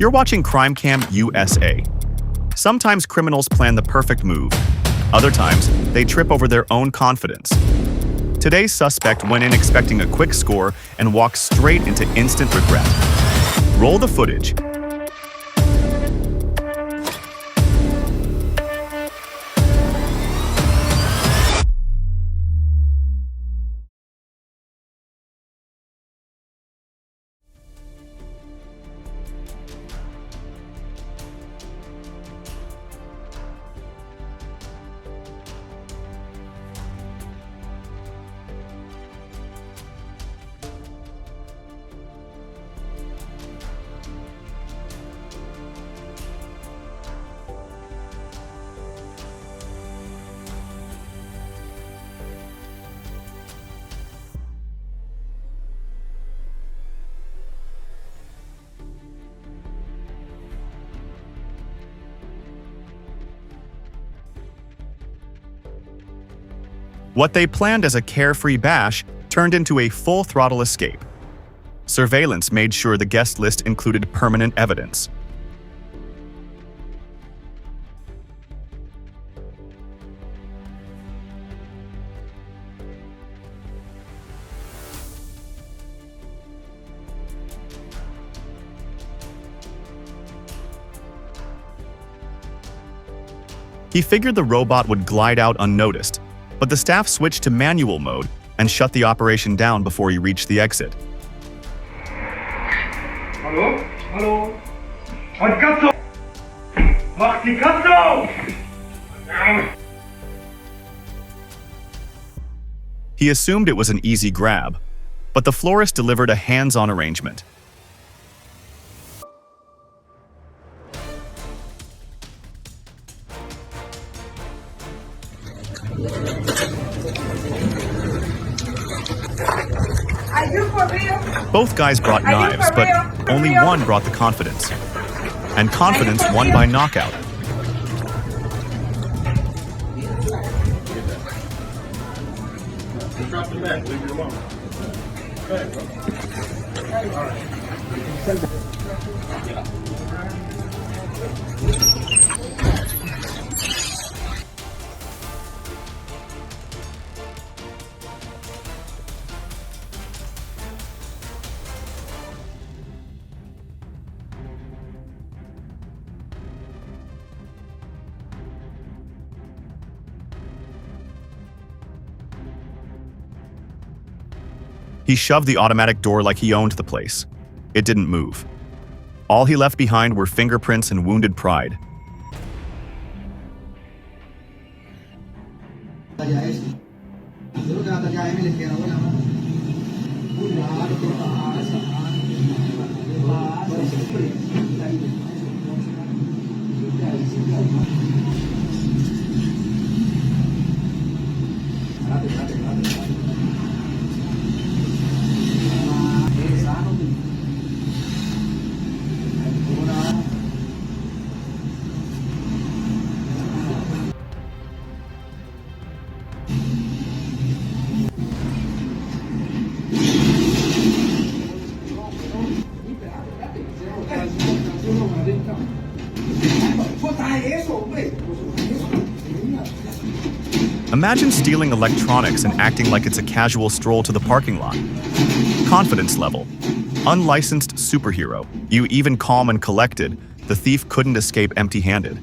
You're watching Crime Cam USA. Sometimes criminals plan the perfect move. Other times, they trip over their own confidence. Today's suspect went in expecting a quick score and walked straight into instant regret. Roll the footage. What they planned as a carefree bash turned into a full-throttle escape. Surveillance made sure the guest list included permanent evidence. He figured the robot would glide out unnoticed, but the staff switched to manual mode and shut the operation down before he reached the exit. Hallo? Hallo? Und Katze! Mach die Katze auf! He assumed it was an easy grab, but the florist delivered a hands-on arrangement. Both guys brought knives, but only one brought the confidence. And confidence won by knockout. Drop the bag, leave it alone. He shoved the automatic door like he owned the place. It didn't move. All he left behind were fingerprints and wounded pride. Imagine stealing electronics and acting like it's a casual stroll to the parking lot. Confidence level. Unlicensed superhero. You even calm and collected, the thief couldn't escape empty-handed.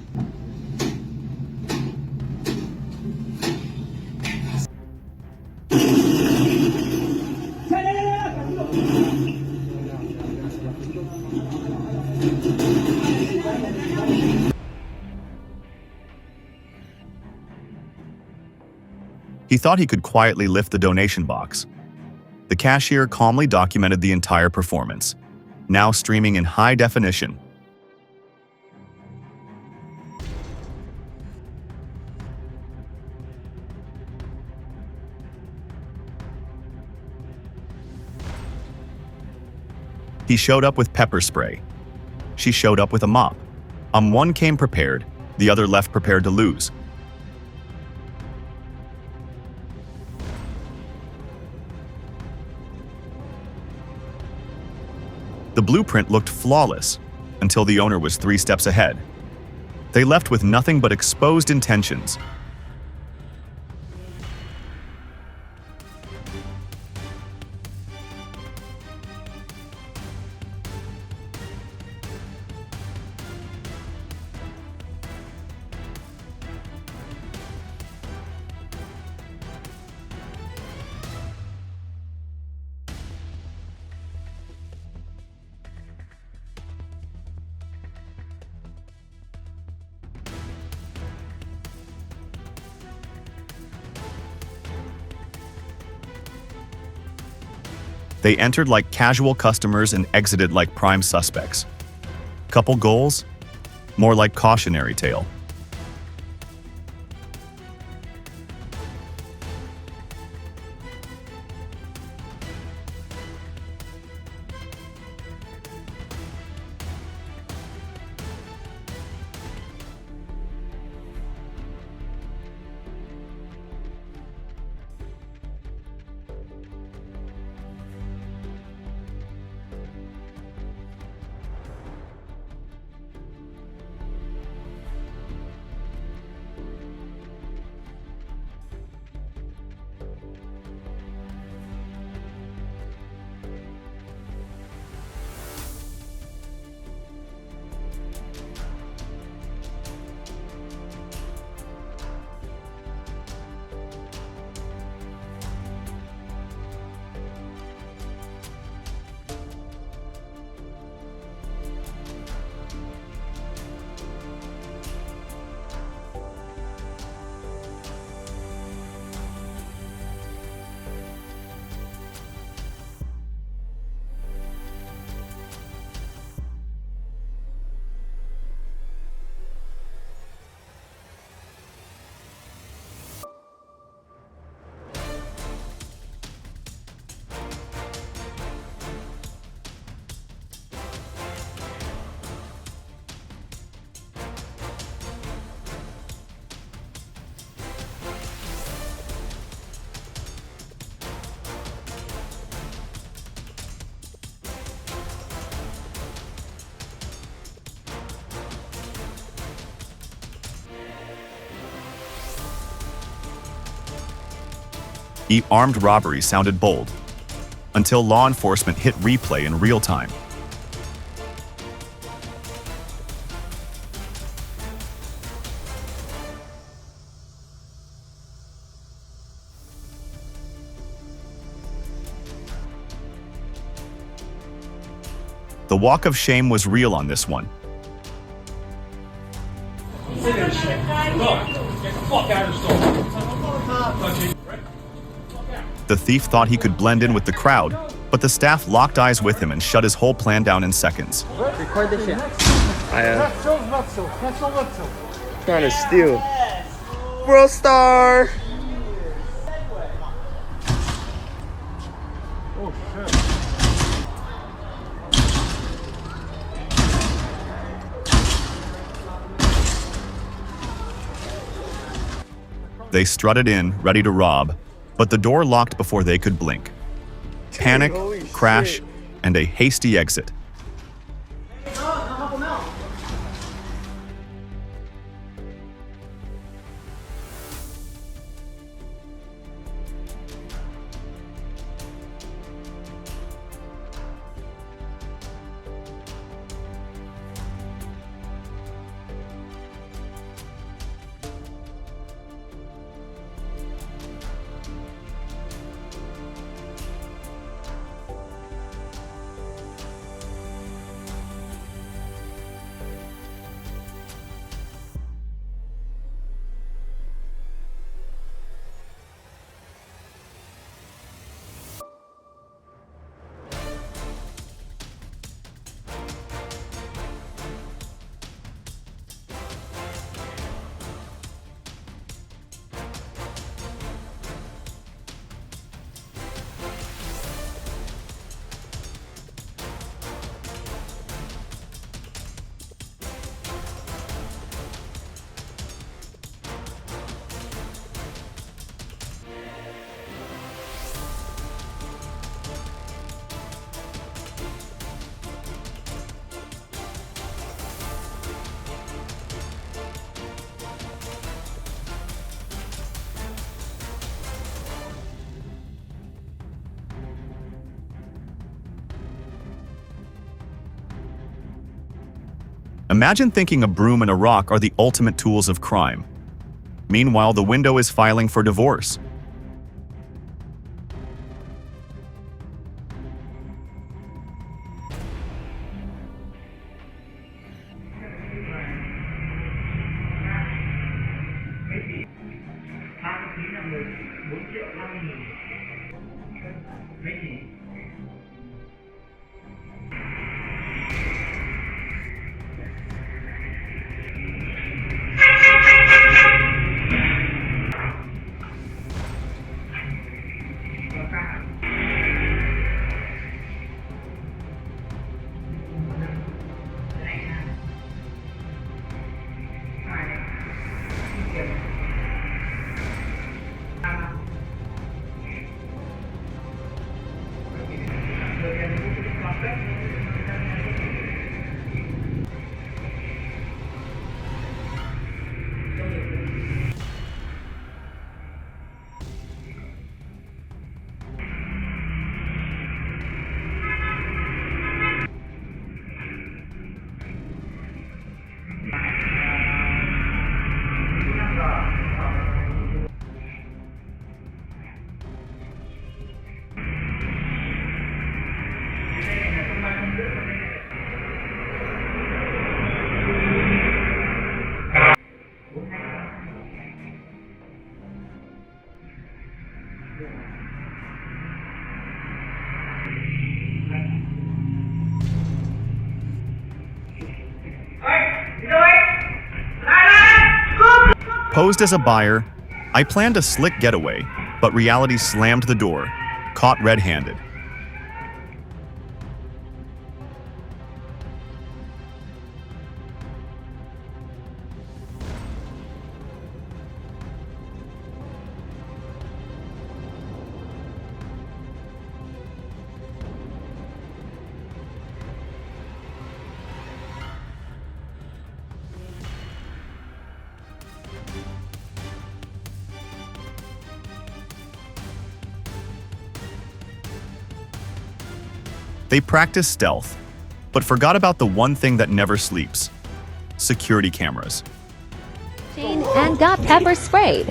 He thought he could quietly lift the donation box. The cashier calmly documented the entire performance, now streaming in high definition. He showed up with pepper spray. She showed up with a mop. One came prepared, the other left prepared to lose. The blueprint looked flawless. until the owner was 3 steps ahead. They left with nothing but exposed intentions. They entered like casual customers and exited like prime suspects. Couple goals? More like cautionary tale. The armed robbery sounded bold, until law enforcement hit replay in real time. The walk of shame was real on this one. Get the fuck out of the store. The thief thought he could blend in with the crowd, but the staff locked eyes with him and shut his whole plan down in seconds. Record the shit. I am trying to steal. World star. They strutted in, ready to rob, but the door locked before they could blink. Panic, Holy crash, shit. and a hasty exit. Imagine thinking a broom and a rock are the ultimate tools of crime. Meanwhile, the window is filing for divorce. Posed as a buyer, I planned a slick getaway, but reality slammed the door, caught red-handed. They practiced stealth, but forgot about the one thing that never sleeps: security cameras. And got pepper sprayed.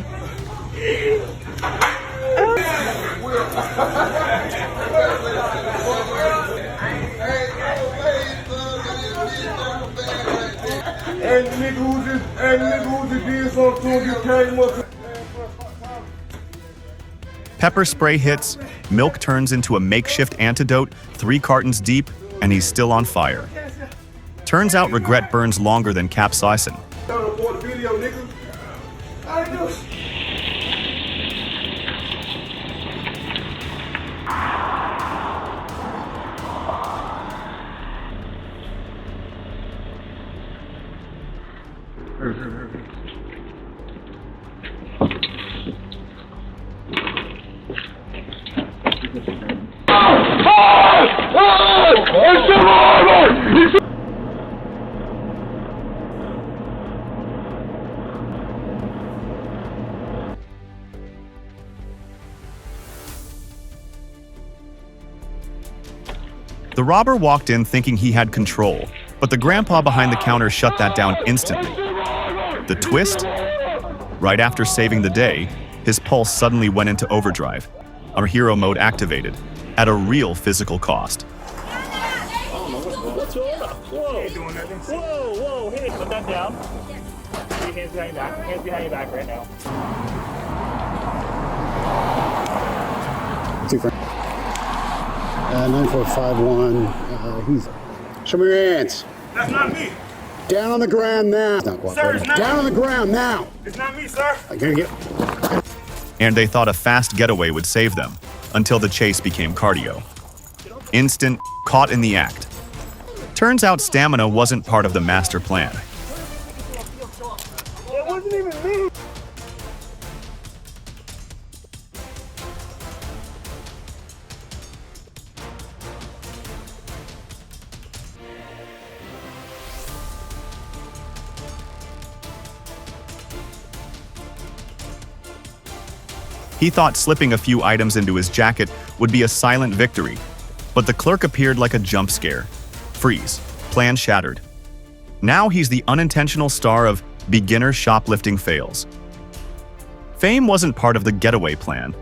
Pepper spray hits, milk turns into a makeshift antidote 3 cartons deep, and he's still on fire. Turns out regret burns longer than capsaicin. The robber walked in thinking he had control, but the grandpa behind the counter shut that down instantly. The twist? Right after saving the day, his pulse suddenly went into overdrive. Our hero mode activated, at a real physical cost. What's going on? Whoa, hey, put that down. Put your hands behind your back. Hands behind your back right now. Two friends. 9451. Show me your hands. That's not me. Down on the ground now. Sir, it's not Down on me. the ground now. It's not me, sir. I'm gonna get. And they thought a fast getaway would save them, until the chase became cardio. Instant, caught in the act. Turns out stamina wasn't part of the master plan. It wasn't even me. He thought slipping a few items into his jacket would be a silent victory, but the clerk appeared like a jump scare. Freeze. Plan shattered. Now he's the unintentional star of Beginner Shoplifting Fails. Fame wasn't part of the getaway plan.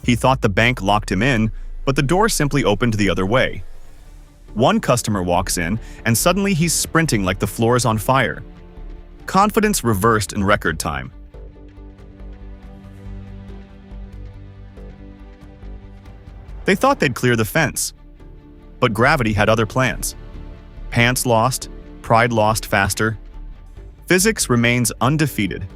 He thought the bank locked him in, but the door simply opened the other way. One customer walks in, and suddenly he's sprinting like the floor is on fire. Confidence reversed in record time. They thought they'd clear the fence, but gravity had other plans. Pants lost, pride lost faster. Physics remains undefeated.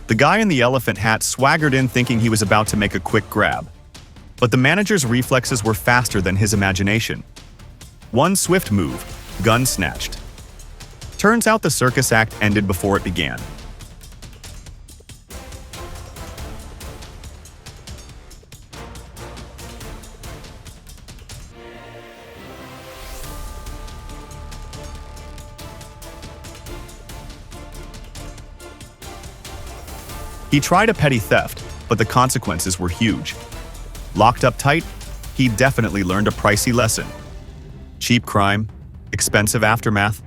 The guy in the elephant hat swaggered in thinking he was about to make a quick grab. But the manager's reflexes were faster than his imagination. One swift move, gun snatched. Turns out the circus act ended before it began. He tried a petty theft, but the consequences were huge. Locked up tight, he definitely learned a pricey lesson. Cheap crime, expensive aftermath.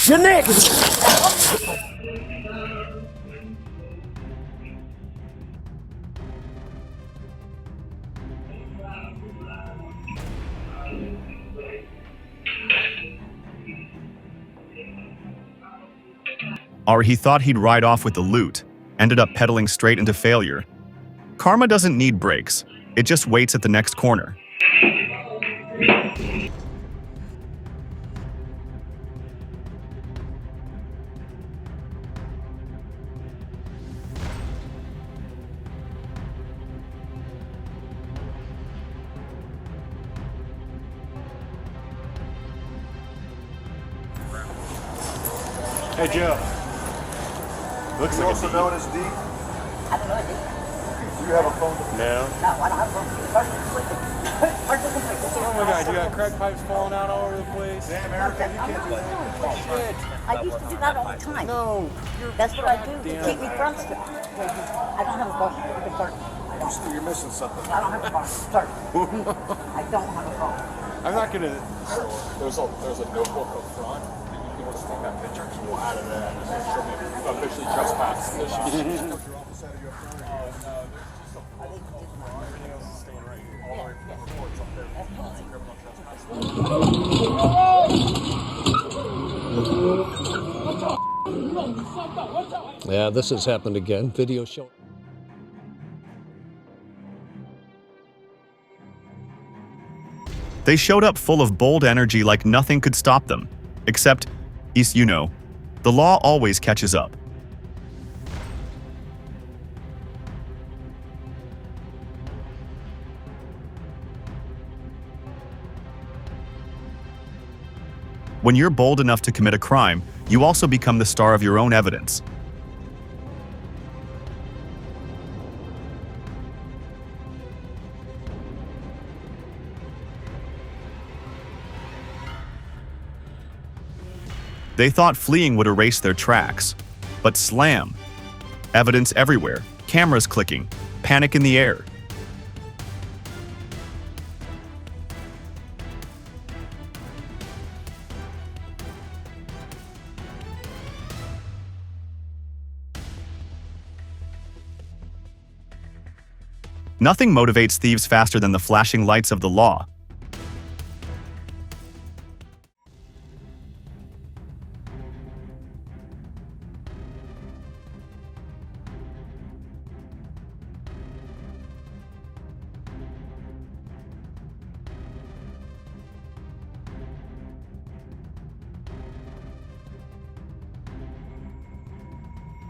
Your neck! Or he thought he'd ride off with the loot, ended up pedaling straight into failure. Karma doesn't need brakes, it just waits at the next corner. Hey, Joe. Looks like Also known as D. I don't know, dude. Do you have a phone? No. No, I don't have one. Oh my god, you got crack pipes falling out all over the place. Damn, Erica, you can't do that. Shit. I used to do that all the time. No. That's what I do to keep me from stuff. I don't have a phone. You can start. You're missing something. I don't have a phone. Start. I don't have a phone. I'm not gonna. There's a notebook up front. You want to take that picture? We'll add it in. Show me officially trespass. Yeah, this has happened again. Video show. They showed up full of bold energy like nothing could stop them. Except, you know, the law always catches up. When you're bold enough to commit a crime, you also become the star of your own evidence. They thought fleeing would erase their tracks, but slam. Evidence everywhere, cameras clicking, panic in the air. Nothing motivates thieves faster than the flashing lights of the law.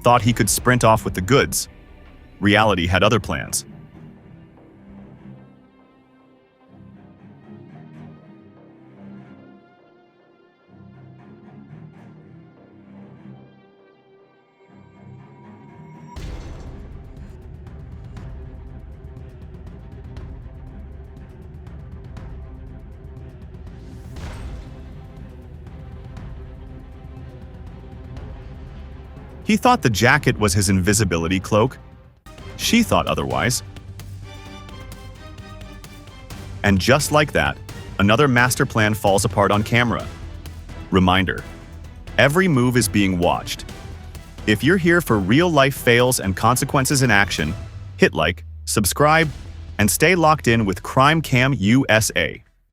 Thought he could sprint off with the goods. Reality had other plans. He thought the jacket was his invisibility cloak. She thought otherwise. And just like that, another master plan falls apart on camera. Reminder: every move is being watched. If you're here for real-life fails and consequences in action, hit like, subscribe, and stay locked in with Crime Cam USA.